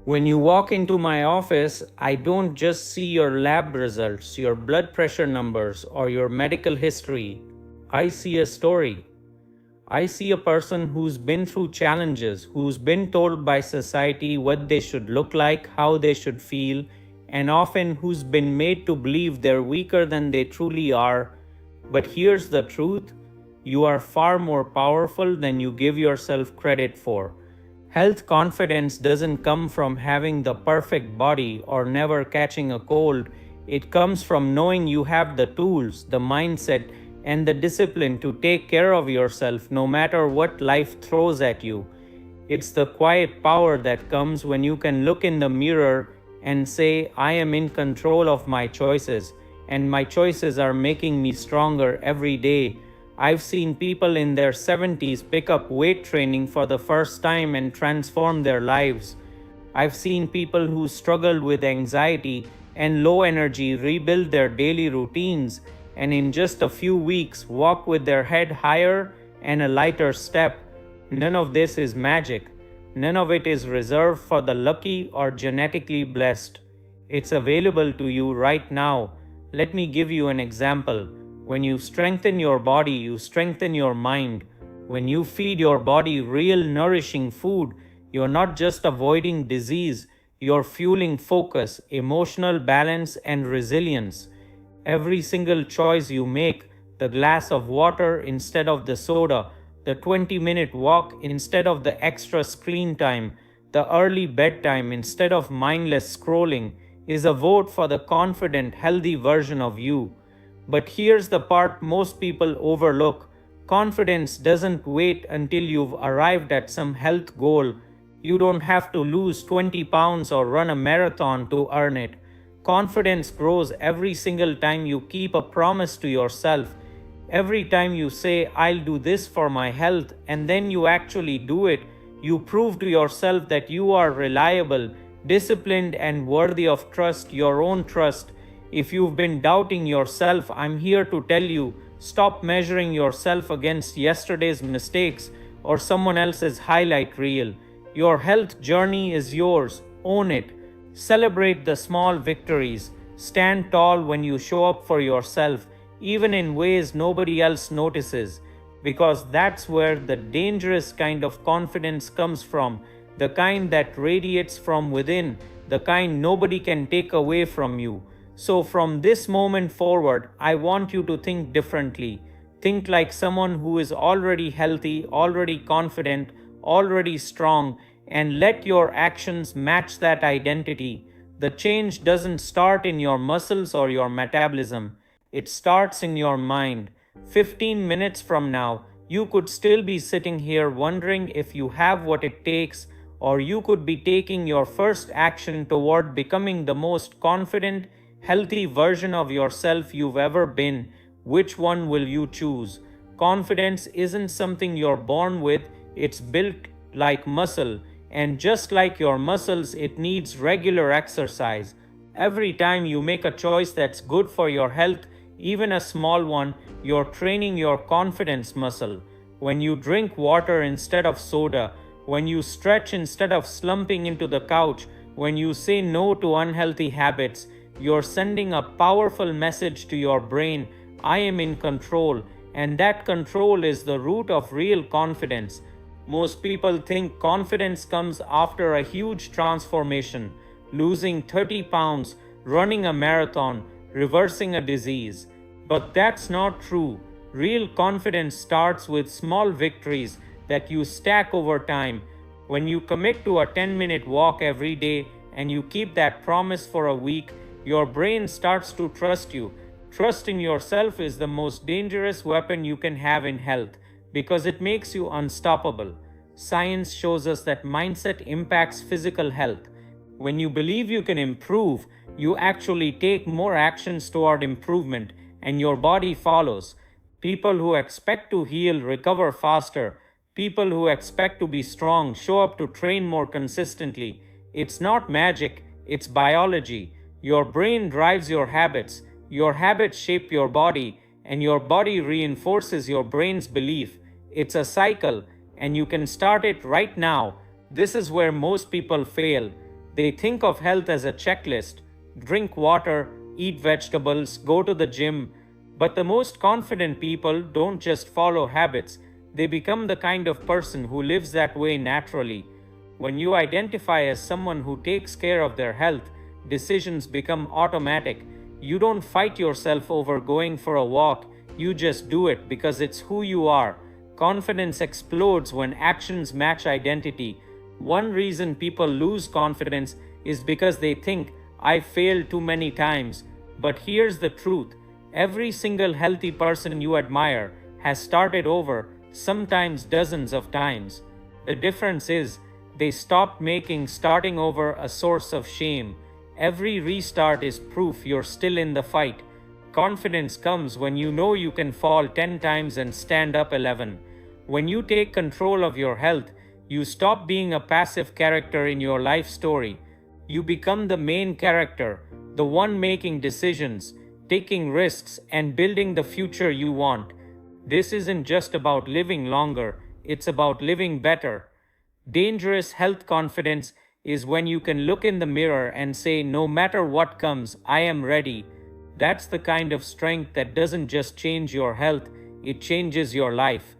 When you walk into my office, I don't just see your lab results, your blood pressure numbers, or your medical history. I see a story. I see a person who's been through challenges, who's been told by society what they should look like, how they should feel, and often who's been made to believe they're weaker than they truly are. But here's the truth: you are far more powerful than you give yourself credit for. Health confidence doesn't come from having the perfect body or never catching a cold. It comes from knowing you have the tools, the mindset, and the discipline to take care of yourself no matter what life throws at you. It's the quiet power that comes when you can look in the mirror and say, I am in control of my choices, and my choices are making me stronger every day. I've seen people in their 70s pick up weight training for the first time and transform their lives. I've seen people who struggled with anxiety and low energy rebuild their daily routines and in just a few weeks walk with their head higher and a lighter step. None of this is magic. None of it is reserved for the lucky or genetically blessed. It's available to you right now. Let me give you an example. When you strengthen your body, you strengthen your mind. When you feed your body real nourishing food, you're not just avoiding disease, you're fueling focus, emotional balance, and resilience. Every single choice you make, the glass of water instead of the soda, the 20-minute walk instead of the extra screen time, the early bedtime instead of mindless scrolling, is a vote for the confident, healthy version of you. But here's the part most people overlook: confidence doesn't wait until you've arrived at some health goal. You don't have to lose 20 pounds or run a marathon to earn it. Confidence grows every single time you keep a promise to yourself. Every time you say, I'll do this for my health, and then you actually do it, you prove to yourself that you are reliable, disciplined, and worthy of trust, your own trust. If you've been doubting yourself, I'm here to tell you, stop measuring yourself against yesterday's mistakes or someone else's highlight reel. Your health journey is yours. Own it. Celebrate the small victories. Stand tall when you show up for yourself, even in ways nobody else notices, because that's where the dangerous kind of confidence comes from, the kind that radiates from within, the kind nobody can take away from you. So, from this moment forward, I want you to think differently. Think like someone who is already healthy, already confident, already strong, and let your actions match that identity. The change doesn't start in your muscles or your metabolism, it starts in your mind. 15 minutes from now, you could still be sitting here wondering if you have what it takes, or you could be taking your first action toward becoming the most confident, healthy version of yourself you've ever been. Which one will you choose? Confidence isn't something you're born with, it's built like muscle. And just like your muscles, it needs regular exercise. Every time you make a choice that's good for your health, even a small one, you're training your confidence muscle. When you drink water instead of soda, when you stretch instead of slumping into the couch, when you say no to unhealthy habits, you're sending a powerful message to your brain: I am in control, and that control is the root of real confidence. Most people think confidence comes after a huge transformation, losing 30 pounds, running a marathon, reversing a disease. But that's not true. Real confidence starts with small victories that you stack over time. When you commit to a 10-minute walk every day and you keep that promise for a week, your brain starts to trust you. Trusting yourself is the most dangerous weapon you can have in health, because it makes you unstoppable. Science shows us that mindset impacts physical health. When you believe you can improve, you actually take more actions toward improvement, and your body follows. People who expect to heal recover faster. People who expect to be strong show up to train more consistently. It's not magic, it's biology. Your brain drives your habits shape your body, and your body reinforces your brain's belief. It's a cycle, and you can start it right now. This is where most people fail. They think of health as a checklist: drink water, eat vegetables, go to the gym. But the most confident people don't just follow habits, they become the kind of person who lives that way naturally. When you identify as someone who takes care of their health, decisions become automatic. You don't fight yourself over going for a walk, you just do it because it's who you are. Confidence explodes when actions match identity. One reason people lose confidence is because they think, I failed too many times. But here's the truth: every single healthy person you admire has started over, sometimes dozens of times. The difference is, they stopped making starting over a source of shame. Every restart is proof you're still in the fight. Confidence comes when you know you can fall 10 times and stand up 11. When you take control of your health, you stop being a passive character in your life story. You become the main character, the one making decisions, taking risks, and building the future you want. This isn't just about living longer, it's about living better. Dangerous health confidence is when you can look in the mirror and say, no matter what comes, I am ready. That's the kind of strength that doesn't just change your health, it changes your life.